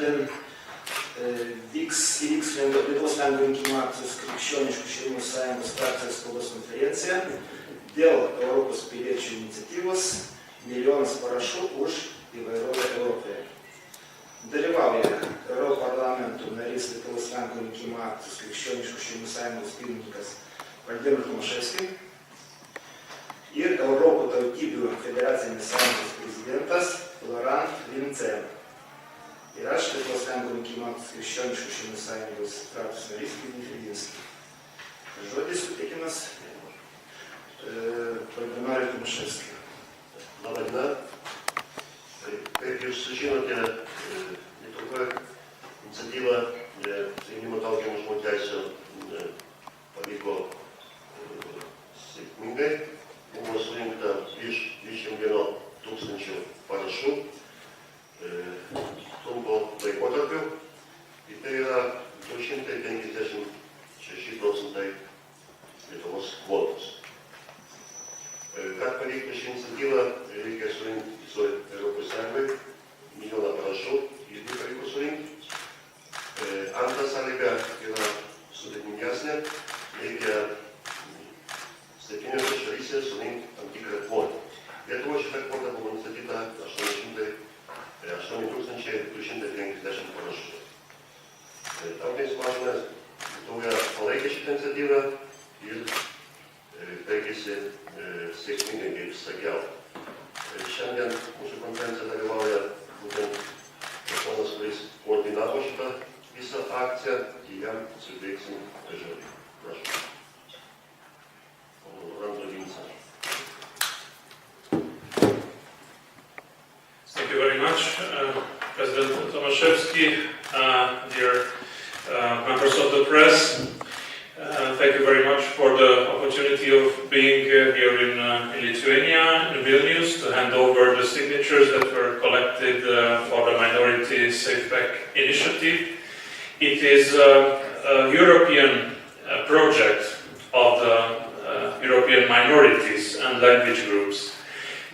Šiandien įvyks Lietuvos Lenkų rinkimų akcijos Krikščioniškų šeimų sąjungos frakcijos spaudos konferencija dėl Europos piliečių iniciatyvos milijonas parašų už įvairovę Europoje. Dalyvauja Europarlamento narys Lietuvos Lenkų rinkimų akcijos Krikščioniškų šeimų sąjungos pirmininkas Podдерживающих ir Europos tautybių federacinės sąjungos prezidentas Loran Vинце. Ir aš Lietuvos Lenkų rinkimų akcijos Krikščioniškų šeimų sąjungos frakcijos narys Еврокомиссии. Žodis suteikiamas Владимирui Тимошевskiui. Labą dieną. Kaip jūs žinote, Lietuvoje iniciatyva jaunimo tautinimo žmonių teisių pavyko sėkmingai. Buvo surinkta virš 21 tūkstančių parašų trumpo laikotarpiu. Ir tai yra 256 procentai Lietuvos kvotos. Kad pavyktų šį iniciatyvą, reikia surinkti visoje Europos Sąjungoje milijoną parašų, ir jų pavyko surinkti. Antra sąlyga yra sudėtingesnė, reikia 7 šalyse surinkti tam tikrą kvotą. Lietuvoje šitą kvotą buvo nustatyta 8250 parašų. Tautinis mažumas Lietuvoje palaikė šitą iniciatyvą ir baigėsi sėkmingai, kaip sakiau. Šiandien mūsų konferencija dalyvauja būtent ponas, kuris koordinavo šitą visą akciją, ir jam suteiksim žodį. Prašau. Loran Vинце. Thank you very much, President Tomaszewski, dear members of the press. Thank you very much for the opportunity of being here in Lithuania, in Vilnius, to hand over the signatures that were collected for the minority SafePack initiative. It is a European project of the European minorities and language groups.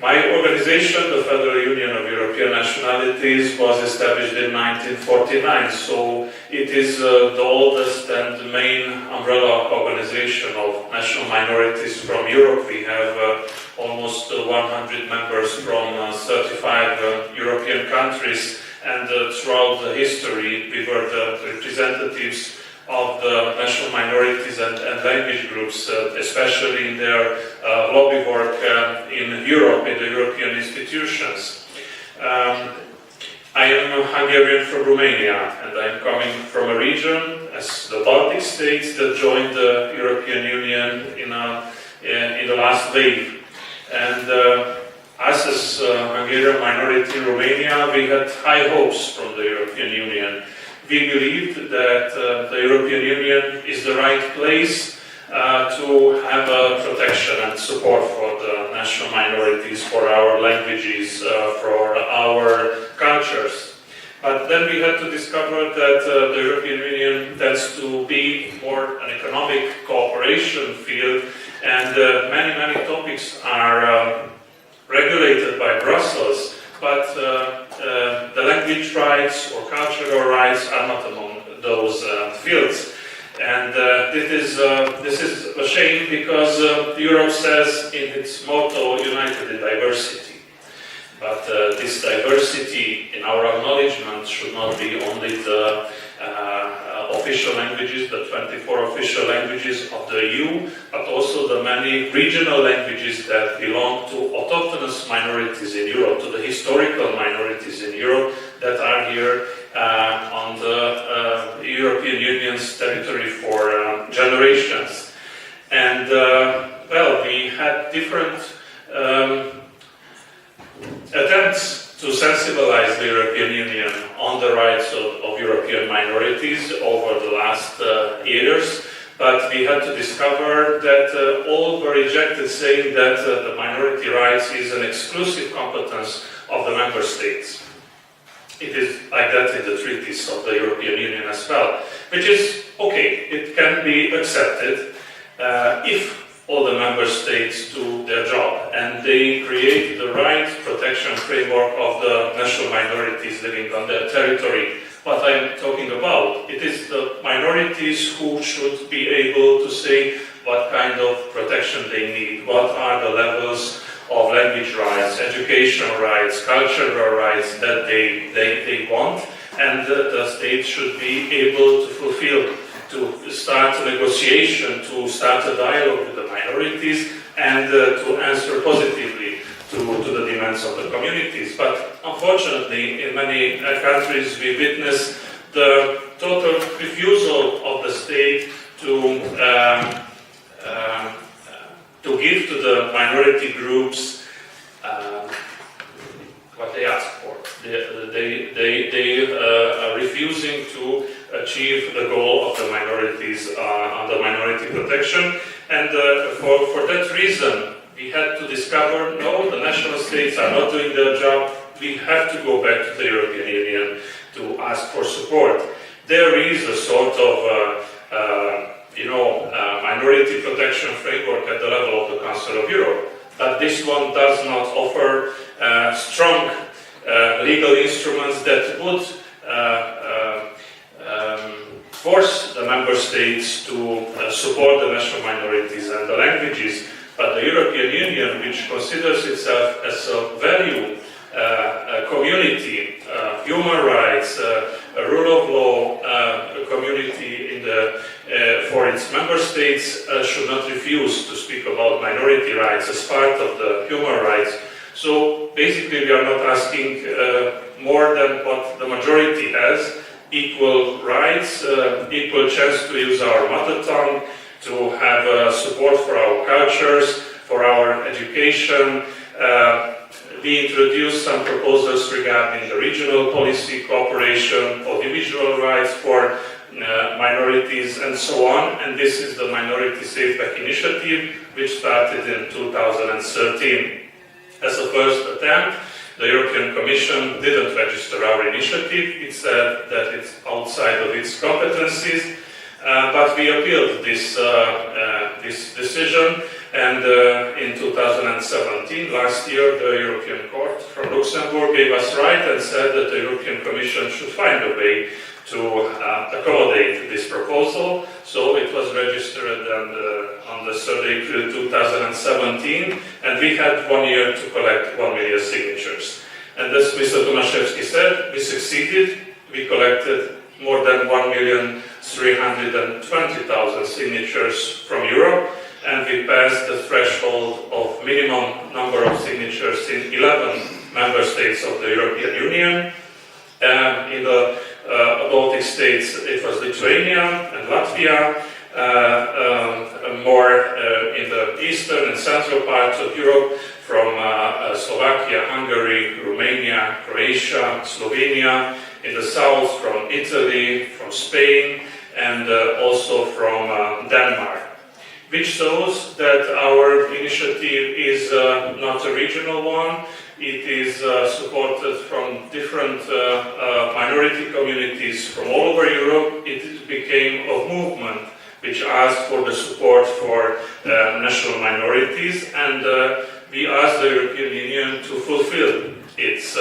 My organization, the Federal Union of European Nationalities, was established in 1949, so it is the oldest and main umbrella organization of national minorities from Europe. We have almost 100 members from 35 European countries, and throughout the history we were the representatives of the national minorities and language groups, especially in their lobby work in Europe, in the European institutions. I am Hungarian from Romania, and I am coming from a region, as the Baltic states, that joined the European Union in the last wave. And us as Hungarian minority in Romania, we had high hopes from the European Union. We believed that the European Union is the right place to have protection and support for the national minorities, for our languages, for our cultures. But then we had to discover that the European Union tends to be more an economic cooperation field, and many topics are regulated by Brussels, but the language rights or cultural rights are not among those fields. And this is a shame, because Europe says in its motto, united in diversity. But this diversity, in our acknowledgement, should not be only the official languages, the 24 official languages of the EU, but also the many regional languages that belong to autochthonous minorities in Europe, to the historical minorities in Europe that are here on the European Union's territory for generations. And well, we had different attempts to sensibilize the European Union on the rights of European minorities over the last years, but we had to discover that all were rejected, saying that the minority rights is an exclusive competence of the member states. It is like that in the treaties of the European Union as well, which is okay, it can be accepted if all the member states do their job, and they create the right protection framework of the national minorities living on their territory. What I'm talking about, it is the minorities who should be able to say what kind of protection they need, what are the levels of language rights, educational rights, cultural rights that they want, and the state should be able to fulfill, to start a negotiation, to start a dialogue with the minorities, and to answer positively to the demands of the communities. But unfortunately, in many countries, we witness the total refusal of the state to give to the minority groups what they ask for. They are refusing to achieve the goal of the minorities on the minority protection, and for that reason we had to discover, no, the national states are not doing their job. We have to go back to the European Union to ask for support. There is a sort of minority protection framework at the level of the Council of Europe, but this one does not offer strong legal instruments that would force the member states to support the national minorities and the languages. But the European Union, which considers itself as a value community, human rights, rule of law community for its member states, should not refuse to speak about minority rights as part of the human rights. So basically we are not asking more than what the majority has: equal rights, equal chance to use our mother tongue, to have support for our cultures, for our education. We introduced some proposals regarding the regional policy cooperation, audiovisual rights for minorities, and so on. And this is the Minority SafePack initiative, which started in 2013. As a first attempt, the European Commission didn't register our initiative. It said that it's outside of its competencies, but we appealed this decision, and in 2017, last year, the European Court from Luxembourg gave us right and said that the European Commission should find a way to accommodate this proposal. So it was registered on the 3rd April 2017, and we had 1 year to collect 1 million signatures. And as Mr. Tomaszewski said, we succeeded. We collected more than 1,320,000 signatures from Europe, and we passed the threshold of minimum number of signatures in 11 member states of the European Union. In the Baltic states, it was Lithuania and Latvia. More in the eastern and central parts of Europe, from Slovakia, Hungary, Romania, Croatia, Slovenia. In the south, from Italy, from Spain, and also from Denmark, which shows that our initiative is not a regional one. It is supported from different minority communities from all over Europe. It became a movement which asked for the support for national minorities, and we asked the European Union to fulfill its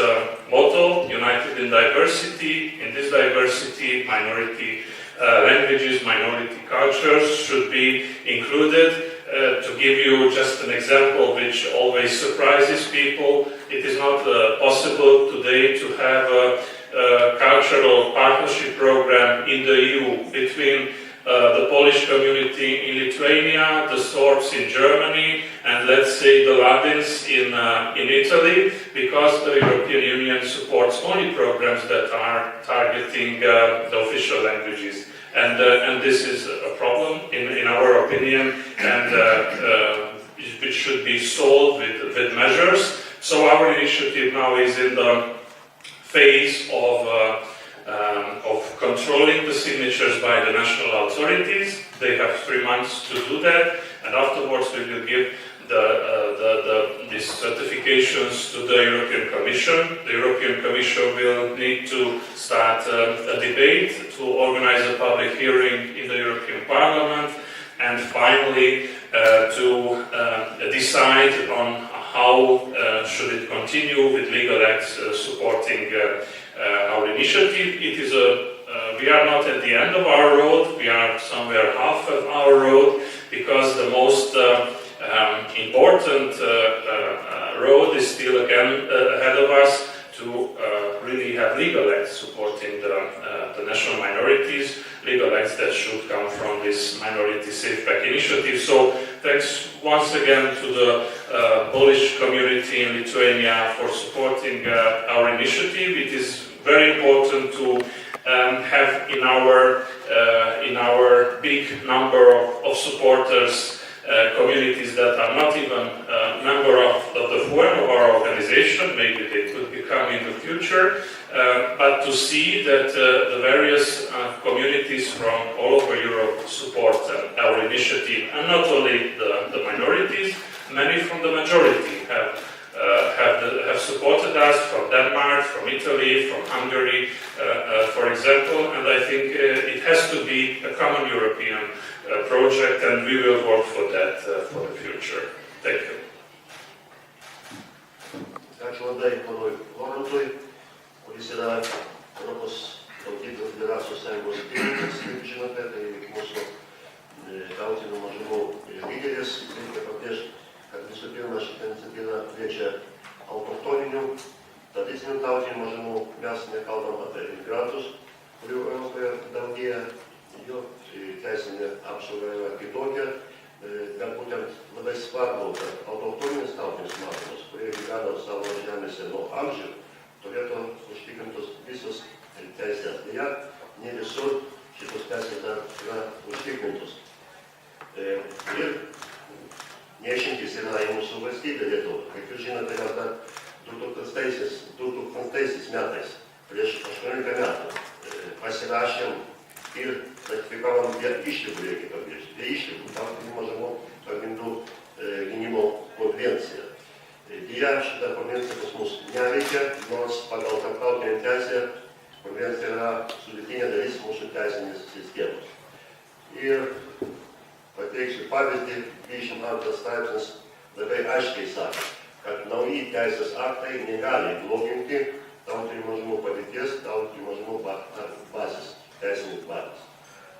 motto, United in Diversity. In this diversity, minority languages, minority cultures should be included. To give you just an example which always surprises people, it is not possible today to have a cultural partnership program in the EU between the Polish community in Lithuania, the Sorbs in Germany, and let's say the Ladins in Italy, because the European Union supports only programs that are targeting the official languages. And this is a problem, in our opinion, and it should be solved with measures. So our initiative now is in the phase of controlling the signatures by the national authorities. They have 3 months to do that, and afterwards we will give these certifications to the European Commission. The European Commission will need to start a debate, to organize a public hearing in the European Parliament, and finally to decide on how should it continue with legal acts supporting our initiative. It is we are not at the end of our road, we are somewhere half of our road, because the most important road is still again ahead of us to really have legal acts supporting the national minorities, legal acts that should come from this minority SafePack initiative. So thanks once again to the Polish community in Lithuania for supporting our initiative. It is very important to have in our big number of supporters communities that are not even a member of the FUEM of our organization. Maybe they could become in the future, but to see that the various communities from all over Europe support our initiative, and not only the minorities, many from the majority have supported us, from Denmark, from Italy, from Hungary, for example, and I think it has to be a common European project, and we will work for that for the future. Thank you. Ačiū labai ponui Lorantui, kuris yra Europos tautybių federacijos sąjungos pirmininkas, kaip žinote, tai mūsų tautinių mažumų lyderis. Reikia pabrėžti, kad visų pirma šitą iniciatyvą liečia autochtoninių, tradicinių tautinių mažumų. Mes nekalbam apie imigrantus, kurių Europoje daugėja, jų teisinė apsauga yra kitokia, bet būtent labai svarbu, kad autochtoninis tautinis mažumas, kurie gyvena savo žemėse nuo amžių, turėtų užtikrintus visus teisės. Deja, ne visur šitos teisės dar yra užtikrintus. Ir neišimtis yra į mūsų valstybę Lietuvą. Kaip jūs žinote, mes dar 2000 metais, prieš 18 metų, pasirašėm ir ratifikavom išlygų, reikia pabrėžti, išlygų tautinių mažumų pagrindų gynimo konvenciją. Deja, šita konvencija pas mus neveikia, nors pagal tarptautinę teisę konvencija yra sudėtinė dalis mūsų teisinės sistemos. Ir pateiksiu pavyzdį, 22 straipsnis labai aiškiai sako, kad nauji teisės aktai negali bloginti tautinių mažumų padėties, tautinių mažumų bazės, teisinės bazės.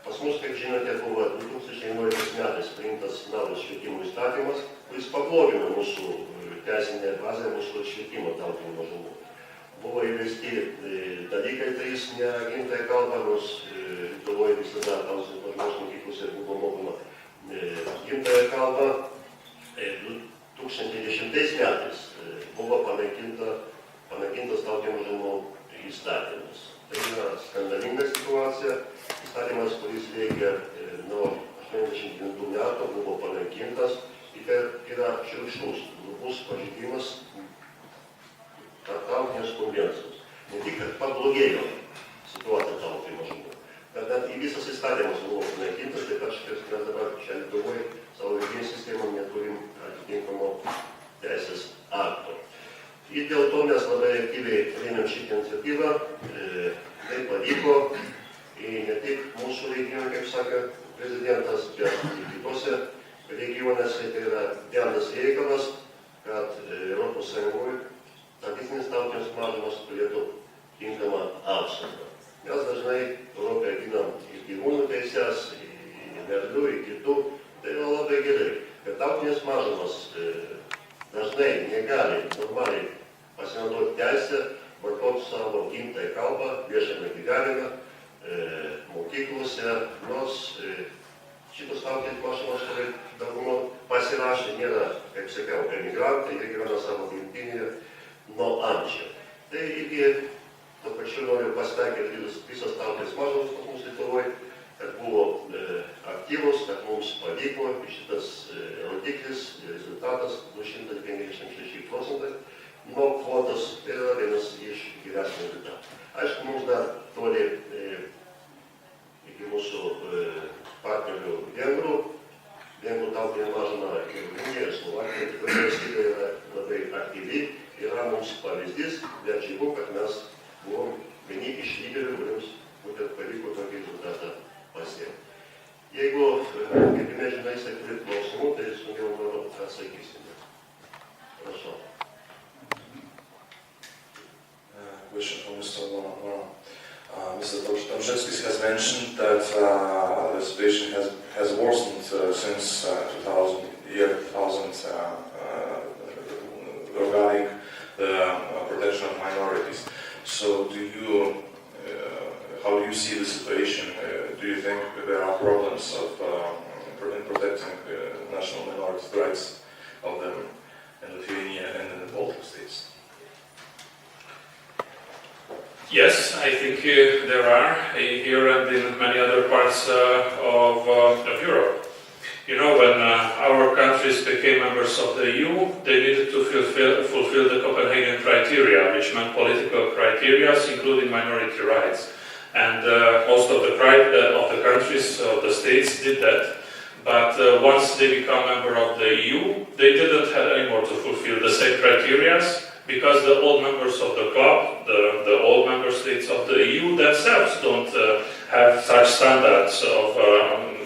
Pas mus, kaip žinote, buvo 2011 metais priimtas naujas švietimo įstatymas, kuris pablogino mūsų teisinę bazę, mūsų švietimo tautinių mažumų. Buvo įvesti dalykai, tai jis ne gimtąją kalbą, nors Lietuvoje visada tautinės mažumos mokyklose buvo mokoma gimtąją kalbą. 2010 metais buvo panaikintas tautinių mažumų įstatymas. Tai yra skandalinga situacija. Įstatymas, kuris veikia nuo 89 metų, buvo panaikintas. Ir yra šiurkštus, grubus pažeidimas tarptautinės konvencijos. Ne tik, kad pablogėjo situacija tautinių mažumų, bet net į visas įstatymas buvo panaikintas, taip pat mes dabar čia Lietuvoje savo vidinį sistemą neturim atitinkamo teisės akto. Ir dėl to mes labai aktyviai rėmėm šitą iniciatyvą. Tai pavyko ne tik mūsų regione, kaip sakė prezidentas, bet ir kitose regionuose. Tai yra bendras reikalas, kad Europos Sąjungoje tradicinis tautinis mažumas turėtų tinkamą apsaugą. Mes dažnai Europoje ginam ir gyvūnų teises, ir verdų, ir kitų. Tai yra labai gerai, kad tautinės mažumas dažnai negali normaliai pasinaudoti teisę, vartoti savo gimtąją kalbą viešame gyvenime, mokyklose, nors šitos tautinės mažumos, kurie dauguma pasirašė, nėra, kaip sakiau, emigrantai, jie gyvena savo gimtinėje nuo amžių. Tai irgi tuo pačiu noriu pasveikinti visas tautinės mažumas pas mus Lietuvoje, kad buvo aktyvus, kad mums pavyko šitas rodiklis, rezultatas 256%. Nuo kvotos tai yra vienas iš geresnių rezultatų. Aišku, mums dar toli iki mūsų partnerių vengrų tautinė mažuma ir Rumunija, ir Slovakija, tikrai valstybė yra labai aktyvi, yra mums pavyzdys, bet džiugu, kad mes buvom vieni iš lyderių, kuriems būtent pavyko tokį rezultatą pasiekti. Jeigu, kaip mes žinai, turit klausimų, tai jau manau, atsakysime. Prašau. Question from Mr. Loran. Mr. Tomaszewski has mentioned that the situation has worsened since 2000 regarding the protection of minorities. So, how do you see the situation? Do you think there are problems in protecting national minority rights of them in Lithuania and in the Baltic states? Yes, I think there are here and in many other parts of Europe. You know, when our countries became members of the EU, they needed to fulfill the Copenhagen criteria, which meant political criteria, including minority rights. And most of the countries, of the states, did that. But once they become member of the EU, they didn't have anymore to fulfill the same criteria, because the old members of the club, the old member states of the EU themselves don't have such standards of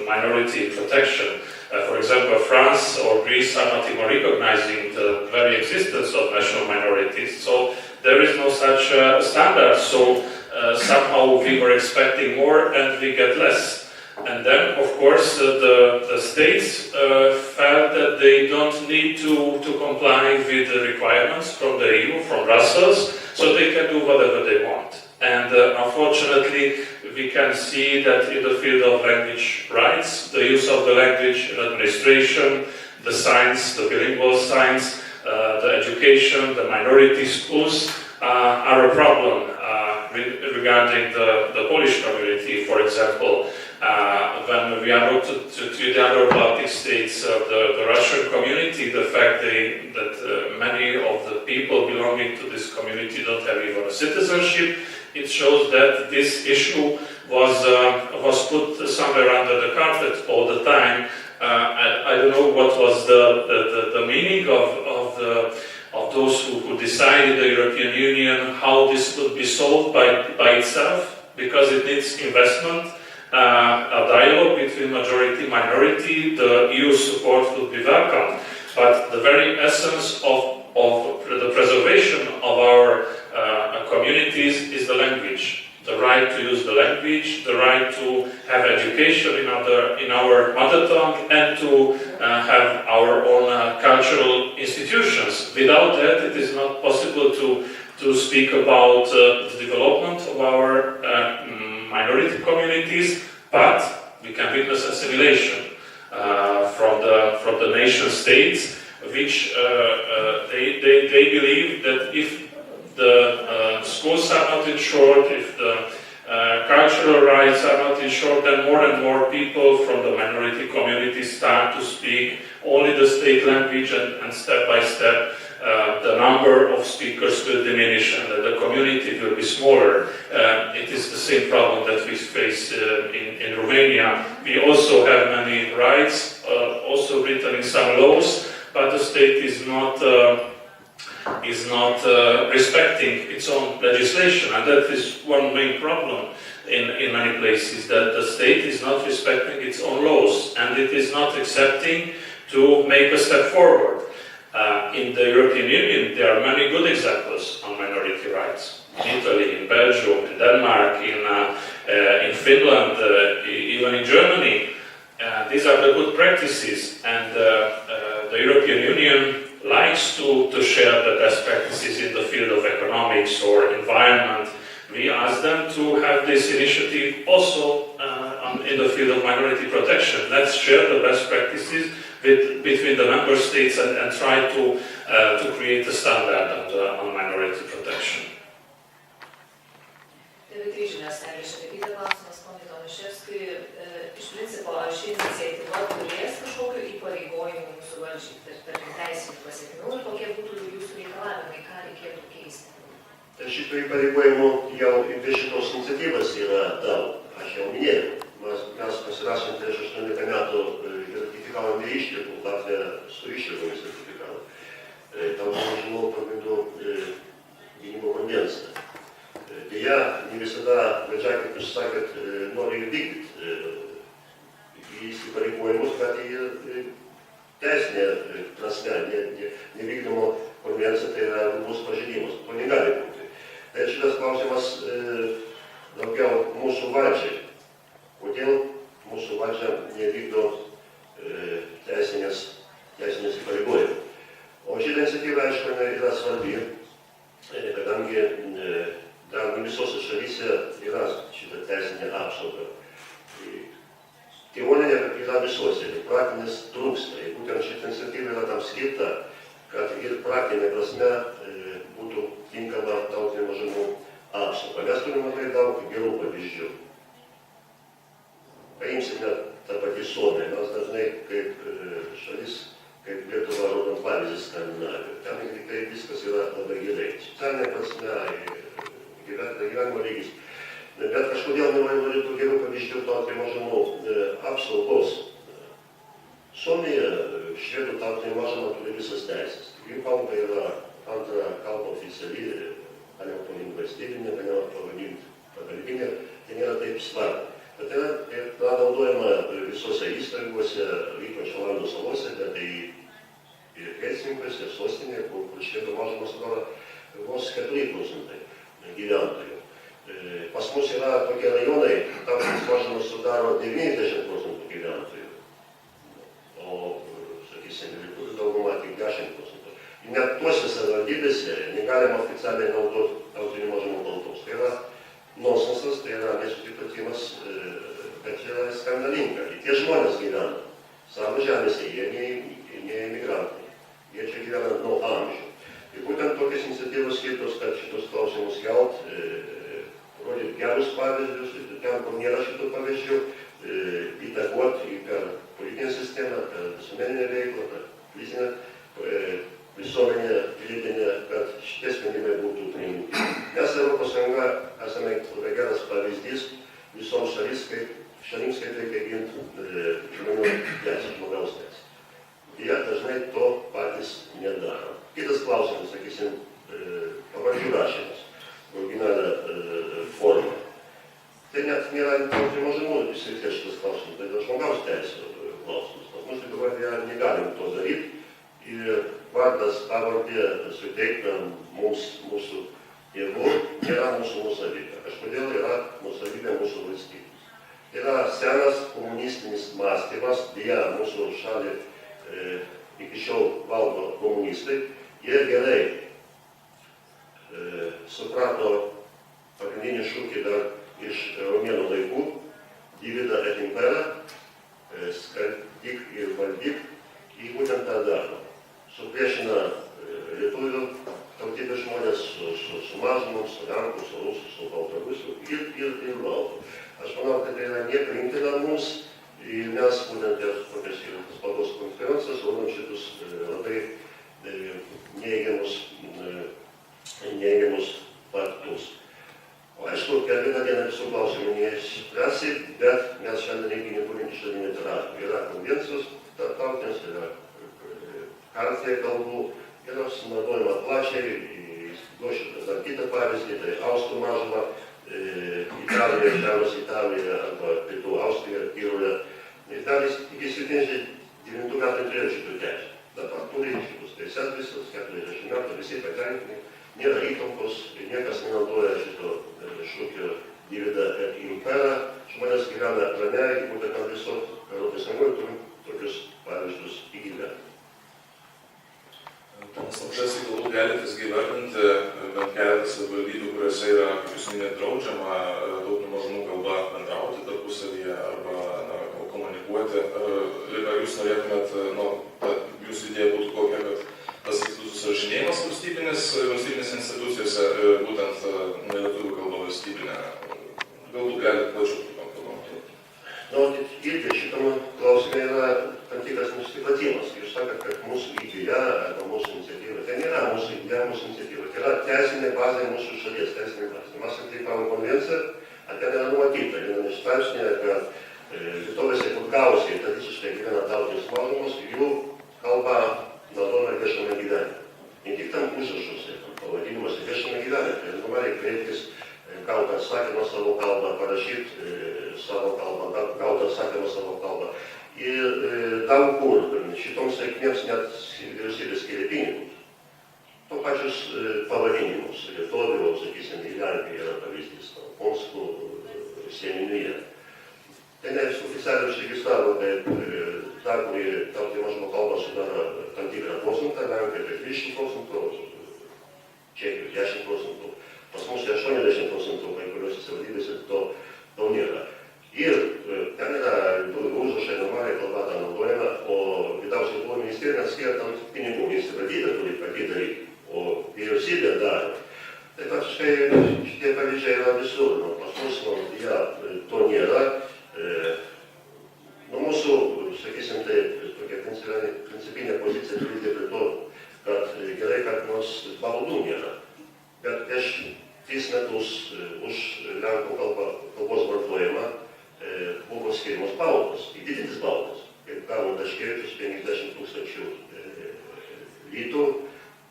minority protection. For example, France or Greece are not even recognizing the very existence of national minorities. So there is no such standard. So somehow we were expecting more and we get less. And then, of course, the states felt that they don't need to comply with the requirements from the EU, from Brussels, so they can do whatever they want. And unfortunately, we can see that in the field of language rights, the use of the language in administration, the science, the bilingual science, the education, the minority schools are a problem regarding the Polish community, for example. When we are to the other Baltic states, the Russian community, the fact that many of the people belonging to this community don't have even a citizenship, it shows that this issue was put somewhere under the carpet all the time. I don't know what was the meaning of those who decided the European Union, how this could be solved by itself, because it needs investment. A dialogue between majority and minority, the EU support would be welcome. But the very essence of the preservation of our communities is the language. The right to use the language, the right to have education in our mother tongue, and to have our own cultural institutions. Without that, it is not possible to speak about the development of our minority communities, but we can witness assimilation from the nation states, which they believe that if the schools are not ensured, if the cultural rights are not ensured, then more and more people from the minority community start to speak only the state language, and step by step the number of speakers will diminish and the community will be smaller. It is the same problem that we face in Romania. We also have many rights, also written in some laws, but the state is not respecting its own legislation, and that is one main problem in many places, that the state is not respecting its own laws, and it is not accepting to make a step forward. In the European Union, there are many good examples on minority rights. In Italy, in Belgium, in Denmark, in Finland, even in Germany. These are the good practices, and the European Union likes to share the best practices in the field of economics or environment. We ask them to have this initiative also in the field of minority protection. Let's share the best practices between the member states and try to create a standard on minority protection. Iš principo, ši iniciatyva turės kažkokiu įpareigojimu mūsų valdžiai, tarkim teisinių pasiekmių, ir kokie būtų jūsų reikalavimai, ką reikėtų keisti? Šitų įpareigojimų jau apie šitos iniciatyvas yra daug, aš jau minėjau. Mes pasirašėm prieš 18 metų ir ratifikavom dvi išlygų, Latvija su išlygomis ratifikavo. Tam buvo žinau pagrindų gynimo konvenciją. Deja, ne visada valdžia, kaip jūs sakėt, nori įvykdyti įsipareigojimus, bet jie teisinė prasme nevykdymo konvencija, tai yra bus pažeidimas. To negali būti. Tai šitas klausimas daugiau mūsų valdžiai. Kodėl mūsų valdžia nevykdo teisinės įpareigojimų. O šitą iniciatyvą, aišku, yra svarbi, kadangi dar visose šalyse yra šitą teisinę apsaugą. Teorinė yra visose, ir praktinis trūksta. Ir būtent šitą iniciatyvą yra tam skirta, kad ir praktinė prasme būtų tinkama tautinių mažumų apsauga. Mes turime labai daug gerų pavyzdžių. Paimsime tą patį Suomiją. Mes dažnai kaip šalis, kaip Lietuva, rodom pavyzdį Skandinavijoje. Ten tikrai viskas yra labai gerai. Socialinė prasme, gyvenimo lygis. Bet kažkodėl nenori tų gerų pavyzdžių tautinių mažumų apsaugos. Suomija, švedų tautinė mažuma turi visas teisės. Jų kalba yra antra kalba oficiali, galima pavadinti valstybinė, galima pavadinti pagalbinė, tai nėra taip svarbu. Bet tai yra naudojama visose įstaigose, ypač Olandų salose, bet tai ir Helsinkiuose, ir sostinėje, kur švedų mažuma sudaro vos 4% gyventojų. Pas mus yra tokie rajonai, tautinės mažumos sudaro 90% gyventojų, o, sakysime, lietuvių dauguma tik 10%. Net tuose savivaldybėse negalima oficialiai naudoti tautinių mažumų kalbos. Tai yra nonsensas, tai yra nesutipratimas, bet yra skandalinga. Ir tie žmonės gyvena savo žemėse, jie ne emigrantai, jie čia gyvena nuo amžių. Ir būtent tokios iniciatyvos skirtos, kad šitos klausimus kelt, rodyti gerus pavyzdžius, ir ten, kur nėra šitų pavyzdžių, įtakoti per politinę sistemą, per visuomeninę veiklą, per politinę visuomenę, pilietinę, kad šitie sprendimai būtų priimti. Mes Europos Sąjunga esame labai geras pavyzdys visoms šalims, kaip reikia ginti žmonių teisės, žmogaus teisės. Jie dažnai to patys nedaro. Kitas klausimas, sakysim, pavardžių rašymas. Originalią formą. Tai net nėra tautinių mažumų srities šitas klausimas, tai yra žmogaus teisų klausimas. Mūsų Lietuvoje negalim to daryti ir vardas pavardė suteikta mūsų tėvų nėra mūsų nuosavybė. Kažkodėl yra nuosavybė mūsų valstybės. Tai yra senas komunistinis mąstymas, beje, mūsų šalį iki šiol valdo komunistai. Jie gerai suprato pagrindinį šūkį dar iš romėnų laikų, divida et impera, skaldyk ir valdyk, į būtent tą darbą. Supriešina lietuvių tautybės žmonės su mažumom, su lenkų, su rusų, su baltarusių ir valdo. Aš manau, kad tai yra nepriimtina mums ir mes būtent ir tokias spaudos konferencijas rodom šitus labai neigiamus faktus. O aišku, per vieną dieną visų klausimų neišspręsi, bet mes šiandien irgi neturim išradinėti raštų. Yra konvencijos tarptautinės, yra kartija kalbų, yra sunaudojama plačiai, duosiu dar kitą pavyzdį, tai Austrų mažuma, Italija, Šiaurės Italija arba Pietų Austrija, Tyrolė. Italija iki 79 metų turėjo šitų teisų. Dabar turi šitus teises visus, 40 metų, visi patenkinti, nėra įtampos, niekas nenaudoja šito šūkio divida et impera, žmonės gyvena ramiai, būtent ant viso Europos Sąjungoje turim tokius pavyzdžius įgyvendinti. Ponas Namečauskas, galbūt galite įvardinti bent keletą savivaldybių, kuriuose yra, kaip jūs minėjote, draudžiama tautinių mažumų kalba bendrauti tarpusavyje arba komunikuoti. Ar jūs norėtumėt, jūsų idėja būtų kokia, kad tas vyktų susirašinėjimas valstybinės institucijose, būtent lietuvių kalba valstybinė. Galbūt galite plačiau pakalbėti. Irgi šitam klausime yra tam tikras nusipratimas. Jūs sakėt, kad mūsų idėja arba mūsų iniciatyva. Tai nėra mūsų idėja, mūsų iniciatyva. Tai yra teisinė bazė mūsų šalies, teisinė bazė. Mes atlikome konvenciją, ten yra numatyta, viename straipsnėje, kad vietovėse, kur gausiai tradiciškai gyvena tautinės mažumos, jų kalba naudojama viešame gyvenime. Ne tik tam užrašuose, pavadinimuose viešame gyvenime. Tai normaliai kreiptis, gal kad sakė atsakymą savo kalbą, parašyti savo kalbą, gauti atsakymą savo kalbą. Ir daug kur šitoms reikmėms net vyriausybė skiria pinigus. To pačius pavadinimus. Lietuvių, sakysim, į Lenkiją yra pavyzdys, Ponskų seniūnija. Ten oficialiai užregistravo, kad ta, kuri tautinė mažuma kalba sudaro tam tikrą procentą, Lenkijoje apie 30%, Čekijoje 10%, pas mus 80%, kai kuriuose savivaldybėse to nėra. Ir ten yra užrašai normaliai kalba tą naudojama, o vidaus reikalų ministerija skiria tam pinigų, savivaldybė turi pati daryti, o vyriausybė daro. Tai faktiškai šitie pavyzdžiai yra visur, pas mus to nėra. Mūsų, sakysim, tai tokia principinė pozicija turi prie to, kad gerai, kad nors baudų nėra. Bet prieš 3 metus už lenkų kalbos vartojimą buvo skiriamos baudos, didelis baudos. Kaip gavom Daškevičius 50 000 litų,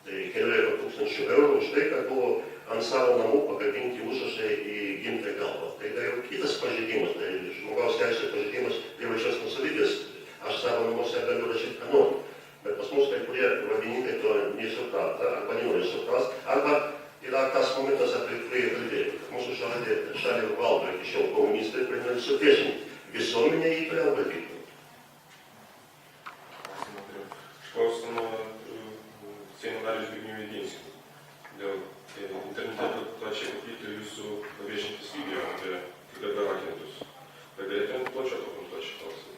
tai keliolika tūkstančių eurų už tai, kad buvo ant savo namų pakabinti užrašai į gimtąją kalbą. Tai jau kitas pažeidimas, tai žmogaus teisės pažeidimas privačios nuosavybės. Aš savo namuose galiu rašyti, ką noriu. Bet pas mus kai kurie valdininkai to nesupranta, arba nenori suprast, arba yra tas momentas, apie kurį kalbėjau. Mūsų šalį valdo iki šiol komunistai, kurie nori supriešinti visuomenę į toliau valdyti. Klausimą Seimo narį Zbigniui Jedinskiui. Dėl internetu plačiai paplyti jūsų paviešintis video apie KGB agentus. Tai galėtumėte plačiau pakomentuoti šį klausimą?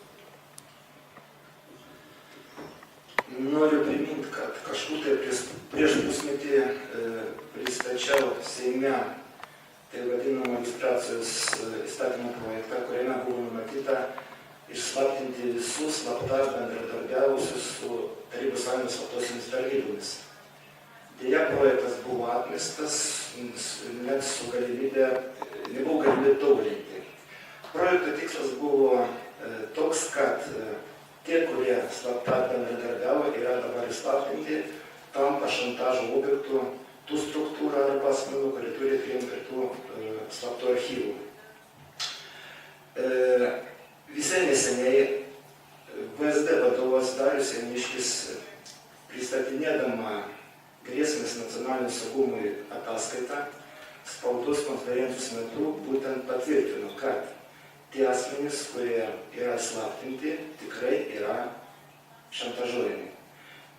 Noriu priminti, kad kažkur tai prieš pusmetį pristačiau Seime tai vadinamą iliustracijos įstatymo projektą, kuriame buvo numatyta išslaptinti visus slapta bendradarbiavusius su Tarybų Sąjungos slaptosiomis tarnybomis. Deja, projektas buvo atmestas, net su nebuvo galimybė tobulinti. Projekto tikslas buvo toks, kad tie, kurie slapta bendradarbiavo, yra dabar įslaptinti, tampa šantažo objektų tų struktūrų arba asmenų, kurie turi priimti prie tų slaptų archyvų. Visai neseniai VSD vadovas Darius Jauniškis, pristatinėdama grėsmės nacionaliniam saugumui ataskaitą, spaudos konferencijos metu būtent patvirtino, kad tie asmenys, kurie yra slaptinti, tikrai yra šantažuojami.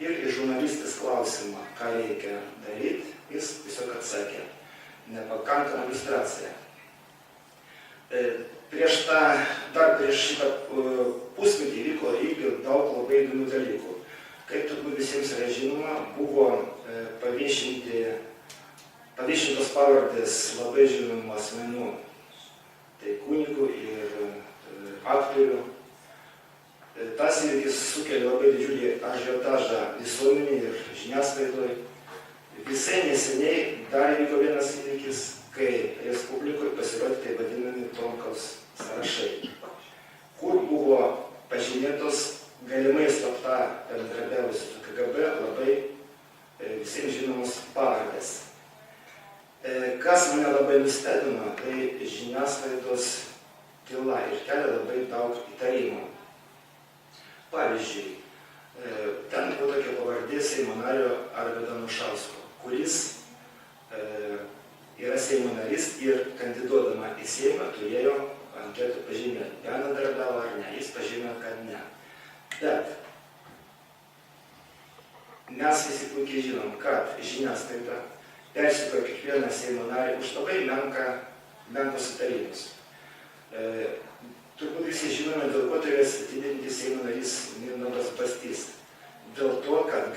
Ir į žurnalistės klausimą, ką reikia daryti, jis tiesiog atsakė, nepakankama iliustracija. Dar prieš šitą pusmetį vyko irgi daug labai įdomių dalykų. Kaip turbūt visiems yra žinoma, buvo paviešintos pavardės labai žinomų asmenų, tai kunigų ir aktorių. Tas įvykis sukelia labai didžiulį ažiotažą visuomenėje ir žiniasklaidoje. Visai neseniai dar įvyko vienas įvykis, kai Respublikoje pasirodė tai vadinami Tomkaus sąrašai, kur buvo pažymėtos galimai slapta bendradarbiavusių su KGB labai visiems žinomos pavardės. Kas mane labai nustebino, tai žiniasklaidos tyla ir kelia labai daug įtarimų. Pavyzdžiui, ten buvo tokia pavardė Seimo nario Arvydo Anušausko, kuris yra Seimo narys ir kandiduodama į Seimą turėjo anketų pažymėti, bendradarbiavo ar ne, jis pažymėjo, kad ne. Bet mes visi puikiai žinom, kad žiniasklaida persikėjo kiekvieną Seimo narį už labai menkus sutarimus. Turbūt visi žinome, dėl ko turėjo atidinti Seimo narys Mindaugas Bastys. Dėl to, kad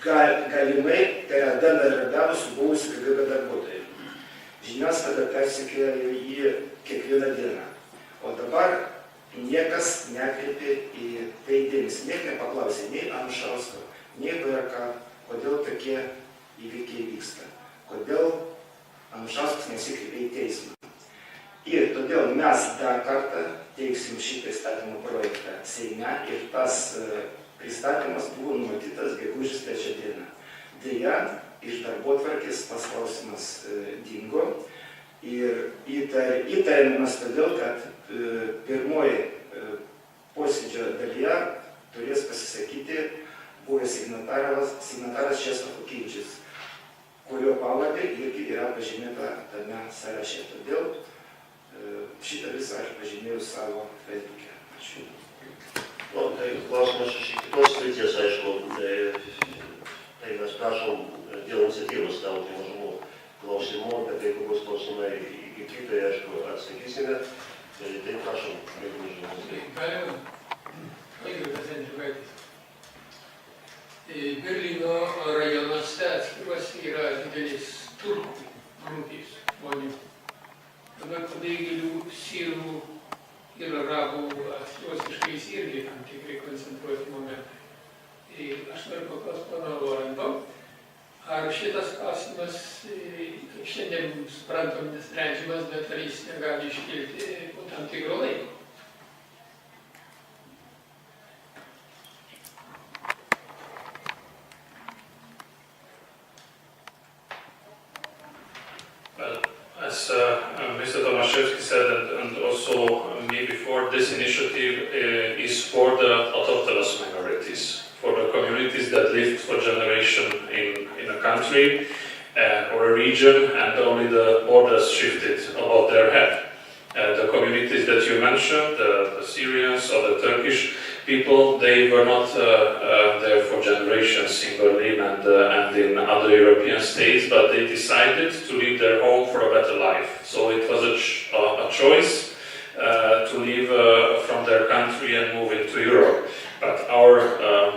galimai tai yra bendradarbiavo su buvusiu KGB darbuotoju. Žiniasklaida persikėjo jį kiekvieną dieną. O dabar niekas nekreipė į tai dėmesį. Niekas nepaklausė nei Anušausko, nei VRK, kodėl tokie įvykiai vyksta. Kodėl Anušauskas nesikreipė į teismą. Ir todėl mes dar kartą teiksim šitą įstatymo projektą Seime ir tas pristatymas buvo numatytas gegužės 3 dieną. Deja, iš darbotvarkės tas klausimas dingo Ir įtariamas todėl, kad pirmoji posėdžio dalyje turės pasisakyti buvęs signataras Česlavas, kurio pavardė irgi yra pažymėta tame sąraše. Todėl šitą visą aš pažymėjau savo Facebook'e. Ačiū. Nu, tai klausimas iš kitos srities, aišku, tai mes prašom dėl iniciatyvos tautinių mažumų klausimų, bet jeigu bus klausimai į kitą, aišku, atsakysime, tai prašom, jeigu žinomus. Galima, Algirdas Andriukaitis. Berlyno rajonuose atskiruose yra didelis turkų grupės žmonių. Dabar pabėgėlių sirų ir arabų atskiruose iškais irgi tam tikrai koncentruoti momentai. Aš noriu paklausti pono Lorano, ar šitas klausimas, kaip šiandien suprantam, nesprendžiamas, bet ar jis negali iškilti po tam tikro laiko? As Mr. Tomaszewski said, and also me before, this initiative is for the autochthonous minorities, for the communities that lived for generations in a country or a region, and only the borders shifted above their head. The communities that you mentioned, the Syrians or the Turkish people, they were not there for generations in Berlin and in other European states, but they decided to leave their home for a better life. So it was a choice to leave from their country and move into Europe. But our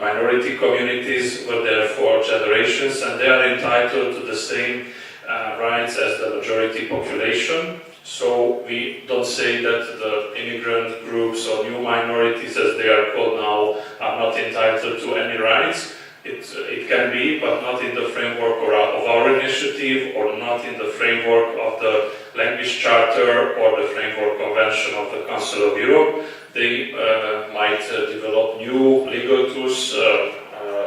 minority communities were there for generations, and they are entitled to the same rights as the majority population. So we don't say that the immigrant groups or new minorities, as they are called now, are not entitled to any rights. It can be, but not in the framework of our initiative, or not in the framework of the Language Charter or the Framework Convention of the Council of Europe. They might develop new legal tools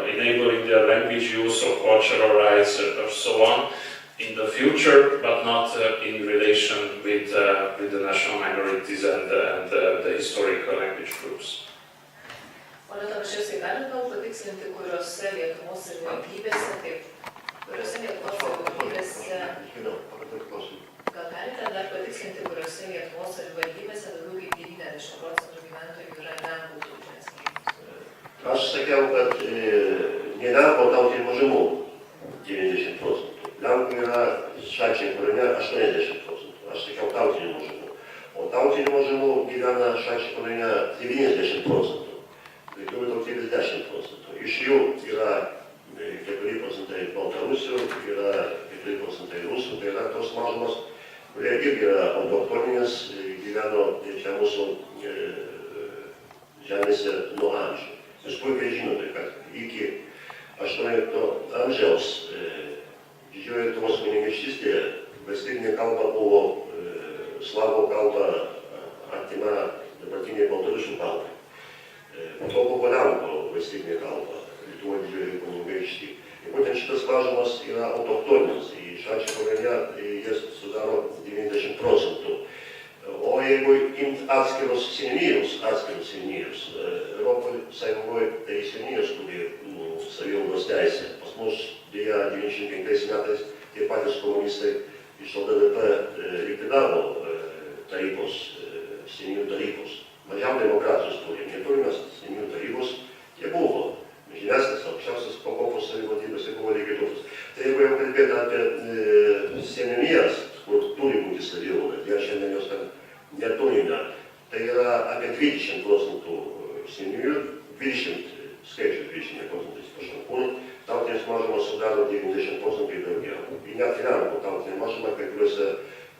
enabling their language use or cultural rights or so on in the future, but not in relation with the national minorities and the historical language groups. Pone Tomaszewski, galite gal patikslinti, kuriuose Lietuvos savivaldybėse, gal galite dar patikslinti, kuriuose Lietuvos savivaldybėse daugiau kaip 90% gyventojų yra lenkų tautybės? Aš sakiau, kad ne lenkų tautinių mažumų 90%. Lenkų yra Šalčininkų rajone 80%. Aš sakiau tautinių mažumų. O tautinių mažumų gyvena Šalčininkų rajone 90%. Lietuvių tautybės 10%. Iš jų yra 4% baltarusių, yra 4% rusų, tai yra tos mažumos, kurie irgi yra autochtoninės, gyveno čia mūsų žemėse nuo amžių. Jūs puikiai žinote, kad iki 18 amžiaus didžioji Lietuvos kunigaikštystėje valstybinė kalba buvo slavų kalba artima dabartiniai baltarusių kalbai. Po to buvo lenkų valstybinė kalba Lietuvoje didžioji kunigaikštystėje. Ir būtent šitas mažumas yra autochtoninės. Į Šalčininkų rajone jas sudaro 90%. O jeigu imt atskirus seniūnijus, Europos Sąjungoje tai seniūnijos turi savivaldos teisę. Pas mus dėja 95 metais tie patys komunistai iš LDP likvidavo tarybos, seniūnijų tarybos. Mažiau demokratijos turim, neturime seniūnijų tarybos, jie buvo. Žemesnės, aukščiausios pakopos savivaldybės buvo likviduotos. Tai jeigu jau kalbėti apie seniūnijas, kur turi būti savivalda, tai šiandien jos ten neturime, tai yra apie 20% seniūnijų, 20 skaičių 20%, kur tautinės mažumas sudaro 90% ir daugiau. Ir net lenkų tautinė mažuma kai kuriuose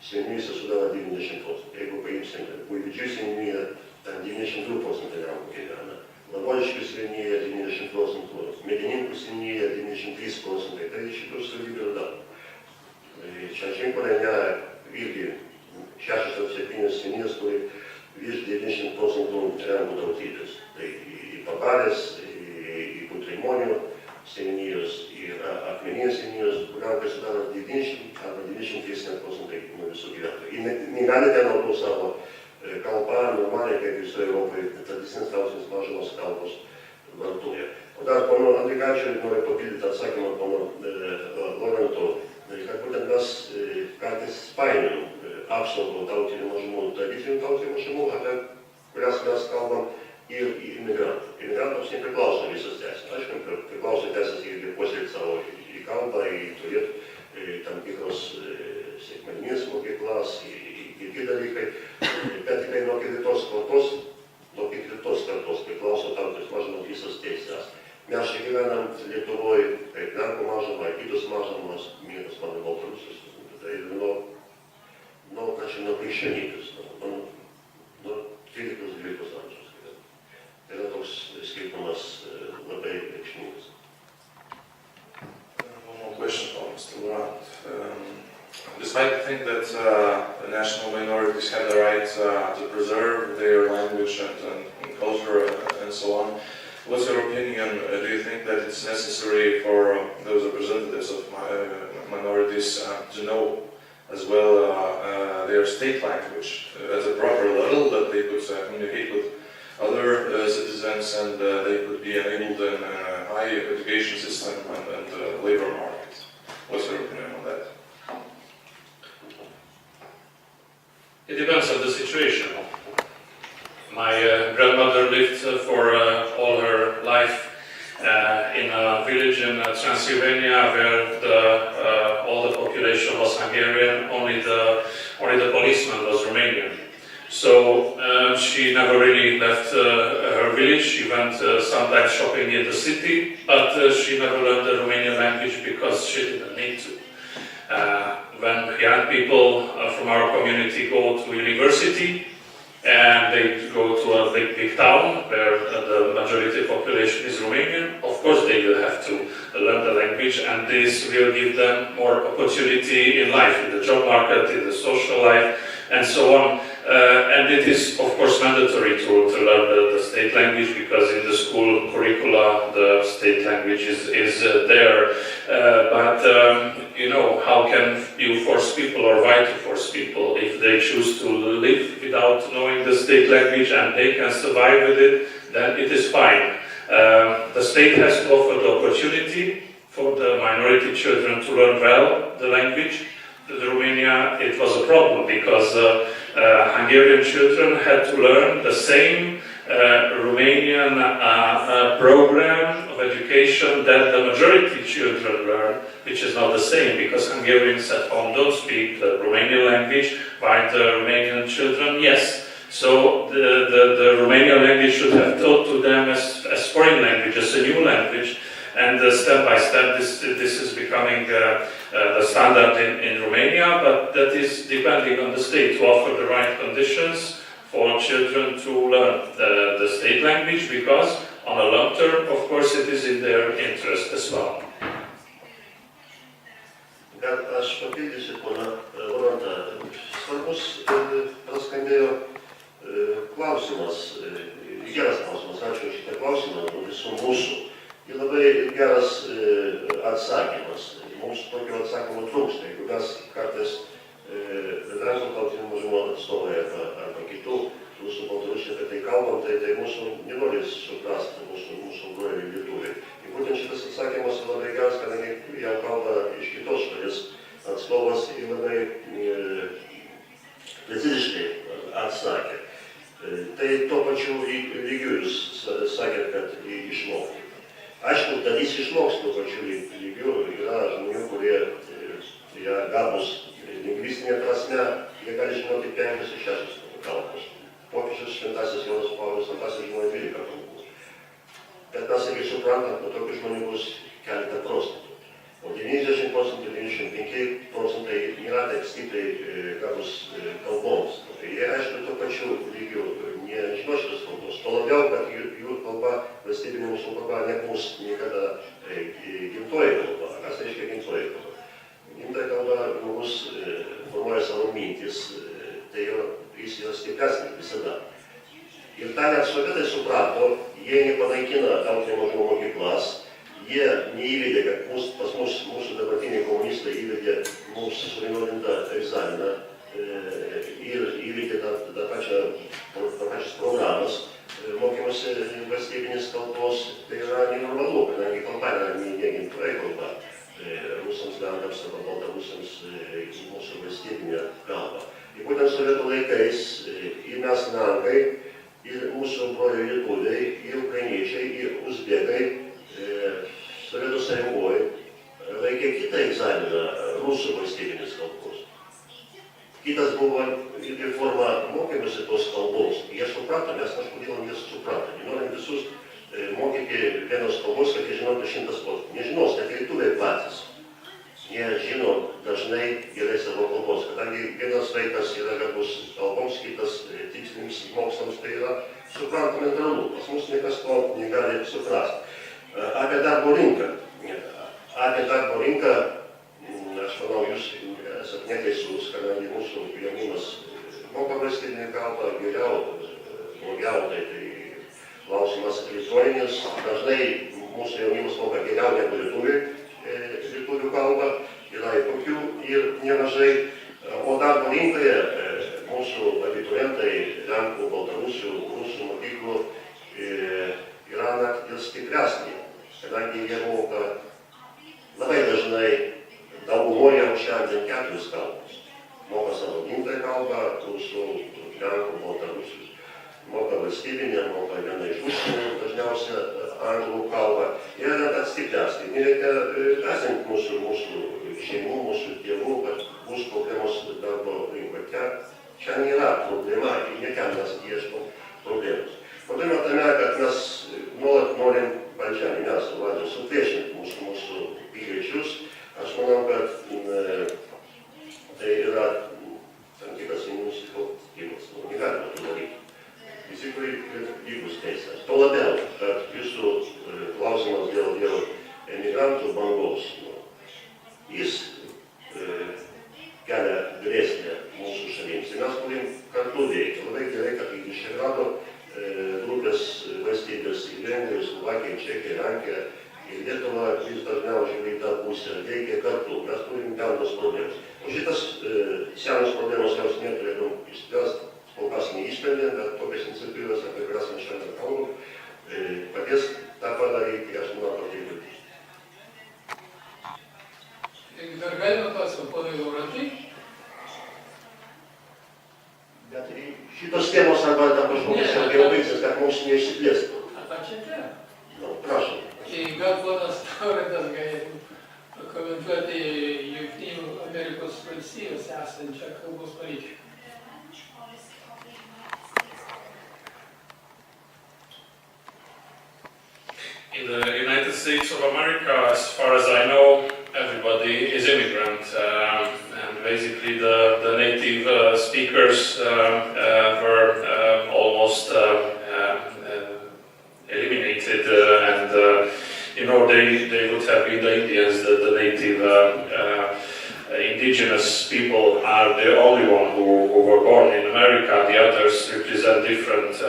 seniūnijose sudaro 90%. Jeigu paimsim Buivydžių seniūniją, ten 92% lenkų gyvena. Lavoriškių seniūnija 90%, Medininkų seniūnija 93%, tai šitų savivaldybių yra daug. Šalčininkų rajone irgi 6-7 seniūnijos turi virš 90% lenkų tautybės. Tai į Pakarės, į Butrimonių seniūnijos, į Akmeninės seniūnijos, lenkai sudaro 90 arba 93% nuo visų gyventojų. vieno tų savo kalba, normaliai, kaip visoje Europoje, tradicinis tautinis mažumos kalbos vartoja. O dar pono Andrikačiui noriu papildyti atsakymą pono Loranto, kad būtent mes kartais painiojam apsaugą tautinių mažumų, tradicinių tautinių mažumų, apie kurias mes kalbam, ir imigrantų. Imigrantams nepriklauso visas teisės. Aišku, priklauso teisės irgi puoselėti savo į kalbą, į turėti tam tikros sekmaninės mokyklas, į kiti dalykai. Bet tikrai nuo kitos kartos priklauso tautos mažumos visas teisės. Mes čia gyvenam Lietuvoje, kaip lenkų mažuma, kitos mažumos, minus mano Baltarusius, tai nuo krikščionybės, nuo 13-12 amžiaus. Tai yra toks skirtumas labai reikšmingas. One more question for Mr. Lorant. Despite the thing that national minorities have the right to preserve their language and culture and so on, what's your opinion? Do you think that it's necessary for those representatives of minorities to know as well their state language at a proper level, that they could communicate with other citizens and they could be enabled in a high education system and labor market? What's your opinion on that? It depends on the situation. My grandmother lived for all her life in a village in Transylvania where all the population was Hungarian, only the policeman was Romanian. So she never really left her village. She went sometimes shopping in the city, but she never learned the Romanian language because she didn't need to. When young people from our community go to university and they go to a big town where the majority population is Romanian, of course they will have to learn the language, and this will give them more opportunity in life, in the job market, in the social life, and so on. And it is, of course, mandatory to learn the state language, because in the school curricula the state language is there. But you know, how can you force people, or why to force people if they choose to live without knowing the state language and they can survive with it? Then it is fine. The state has to offer the opportunity for the minority children to learn well the language. In Romania, it was a problem because Hungarian children had to learn the same Romanian program of education that the majority children learn, which is not the same, because Hungarians at home don't speak the Romanian language, while the Romanian children, yes. So the Romanian language should have taught to them as foreign language, as a new language, and step by step this is becoming the standard in Romania, but that is depending on the state to offer the right conditions for children to learn the state language, because on a long term, of course, it is in their interest as well. Aš papildysiu poną Lorantą. Svarbus praskambėjo klausimas, geras klausimas, ačiū šitą klausimą visų mūsų. Ir labai geras atsakymas. Mums tokio atsakymo trūksta. Jeigu mes kartais bendravimo tautinių mažumų atstovai arba kitų rusų baltarusių apie tai kalbam, tai mūsų nenori suprasti, mūsų broliai lietuviai. Ir būtent šitas atsakymas labai geras, kadangi jau kalba iš kitos šalies atstovas ir labai preciziškai atsakė. Tai tuo pačiu lygiu jūs sakėt, kad išmokti. Aišku, dalis išmoks tuo pačiu lygiu, yra žmonių, kurie yra gabūs lingvistinė prasme, jie gali žinoti 5-6 kalbos. Popiežius Šventasis Jonas Paulius II žinojo 12 kalbų. Bet mes irgi suprantam, kad tokių žmonių bus keletą procentų. O 90%, 95% nėra taip stipriai gabūs kalboms. Jie, aišku, tuo pačiu lygiu nežino šitos kalbos. To labiau, kad jų kalba, valstybinė mūsų kalba, nebus niekada gimtoji kalba. Kas reiškia gimtoji kalba? Gimtoji kalba žmogus formuoja savo mintis, tai jis yra stipresnis visada. Ir tą net sovietai suprato, jie nepanaikina tautinių mažumų mokyklas, jie neįvedė, kad pas mus, mūsų dabartiniai komunistai įvedė mums suvienodintą egzaminą įvykti tą pačias programas mokymosi valstybinės kalbos, tai yra nenormalu, kadangi kalba yra ne gimtoji kalba rusams, lenkams arba baltarusams mūsų valstybinė kalba. Ir būtent sovietų laikais ir mes lenkai, ir mūsų broliai lietuviai, ir ukrainiečiai, ir uzbekai Sovietų Sąjungoje laikė kitą egzaminą rusų valstybinės kalbos. Kitas buvo irgi forma mokymusi tos kalbos. Jie suprato, mes kažkodėl nesuprato. Norim visus mokyti vienos kalbos, kad jie žinotų 100%. Nežinos, net lietuviai patys. Jie žino dažnai gerai savo kalbos, kadangi vienas vaikas yra gabus kalboms, kitas tikslinis mokslams, tai yra suprantama natūralu. Pas mus niekas to negali suprasti. Apie darbo rinką. Aš manau, jūs esate neteisus, kadangi mūsų jaunimas moka valstybinę kalbą geriau, blogiau, tai klausimas retorinis. Dažnai mūsų jaunimas moka geriau negu lietuvių kalbą, yra ir tokių ir nemažai. O darbo rinkoje mūsų abiturientai lenkų, baltarusių, rusų mokyklų yra net ir stipresni, kadangi jie moka labai dažnai daugumoje šiandien 4 kalbos. Moka savo gimtąją kalbą, rusų, lenkų, baltarusių. Moka valstybinę, moka vieną iš užsienio, dažniausia anglų kalbą. Jie net stipresni. Nereikia gąsdinti mūsų šeimų, mūsų tėvų, kad bus problemos darbo rinkoje. Čia nėra problema, niekam mes ieškom problemos. Problema tame, kad mes nuolat norim valdžia, mes valdžia supriešinti mūsų piliečius. Aš manau, kad tai yra tam tikras nusikaltimas. Negalima to daryti. Visi turi lygus teisės. To labiau, kad jūsų klausimas dėl emigrantų bangos, jis kelia grėsmę mūsų šalims. Ir mes turim kartu veikti. Labai gerai, kad iš Višegrado grupės valstybės į Vengriją, Slovakiją, Čekiją, Lenkiją ir Lietuva vis dažniau žiūri į tą pusę, veikia kartu. Mes turim bendras problemas. O šitas senos problemas jos neturėtum išspręsti, kol kas neišsprendė, bet tokias iniciatyvas, apie kurias mes šiandien kalbam, padės tą padaryti, aš manau, kad tai būtų. Dar galima klausimą, ponai Laurantai? Bet šitos temos arba tam kažkokios jau baigsis, kad mums neišsiplėstų. Pačia tema. Prašom. Gal ponas Laurantas galėtų pakomentuoti Jungtinių Amerikos valstijose esančią kalbos politiką. In the United States of America, as far as I know, everybody is immigrant, and basically the native speakers were almost eliminated, and they would have been the Indians, the native indigenous people are the only one who were born in America. The others represent different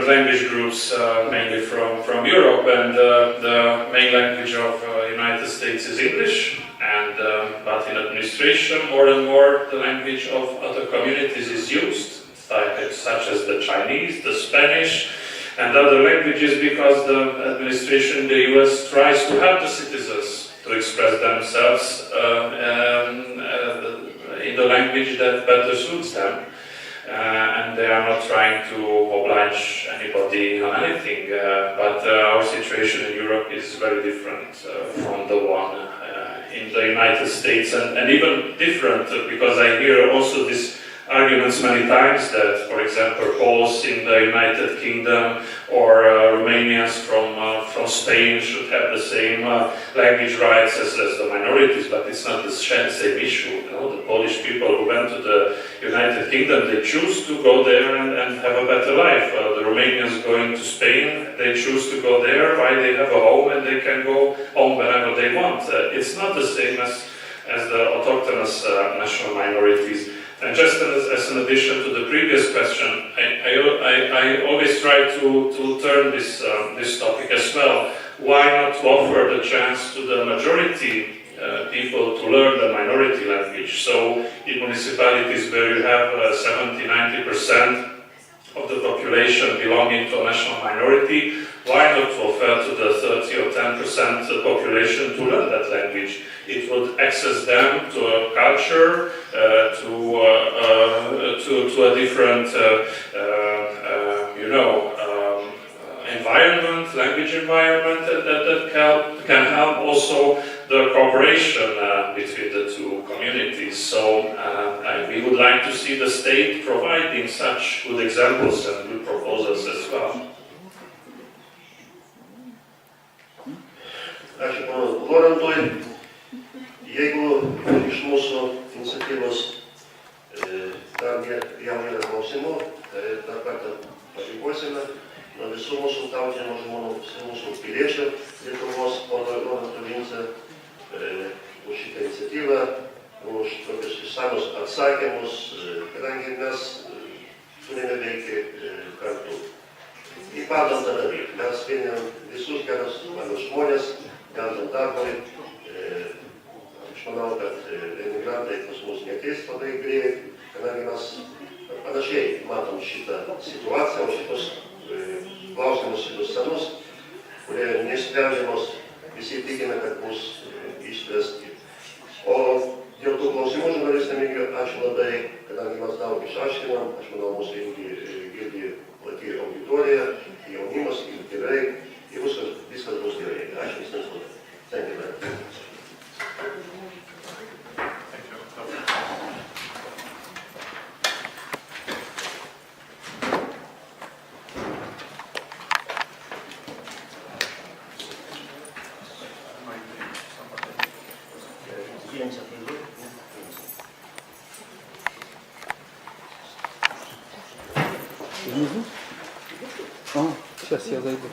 language groups, mainly from Europe, and the main language of United States is English, and but in administration more and more the language of other communities is used, such as the Chinese, the Spanish, and other languages, because the administration in the US tries to help the citizens to express themselves in the language that better suits them. And they are not trying to oblige anybody on anything, but our situation in Europe is very different from the one in the United States, and even different because I hear also these arguments many times that, for example, Poles in the United Kingdom or Romanians from Spain should have the same language rights as the minorities, but it's not the same issue. The Polish people who went to the United Kingdom, they choose to go there and have a better life. The Romanians going to Spain, they choose to go there while they have a home and they can go home whenever they want. It's not the same as the autochthonous national minorities. And just as an addition to the previous question, I always try to turn this topic as well. Why not offer the chance to the majority people to learn the minority language. So in municipalities where you have 70-90% of the population belonging to a national minority, why not offer to the 30 or 10% population to learn that language? It would access them to a culture, to a different, environment, language environment that can help also the cooperation between the two communities. So we would like to see the state providing such good examples and good proposals as well. Ačiū pono Lorantui. Jeigu iš mūsų iniciatyvos dar jam yra klausimų, tai dar kartą padėkosime nuo visų mūsų tautinių žmonių, visų mūsų piliečių Lietuvos, pono Lorano Vince, už šitą iniciatyvą, už tokius išsamius atsakymus, kadangi mes turime veikti kartu. Įpadom tą daryti. Mes vienėm visus gerus žmonės, gandam darbui. Aš manau, kad emigrantai pas mus nekeis labai greitai, kadangi mes panašiai matom šitą situaciją, šitos klausimus šitus senus, kurie nesprendžiamos, visi tikime, kad bus išspręsti. O dėl tų klausimų žurnalistam ačiū labai, kadangi mes daug išaiškinom, aš manau, mūsų girdi plati auditorija, jaunimas, gerai, ir viskas bus gerai. Ačiū visiems labai. Thank you very much. Внизу? Сейчас я зайду.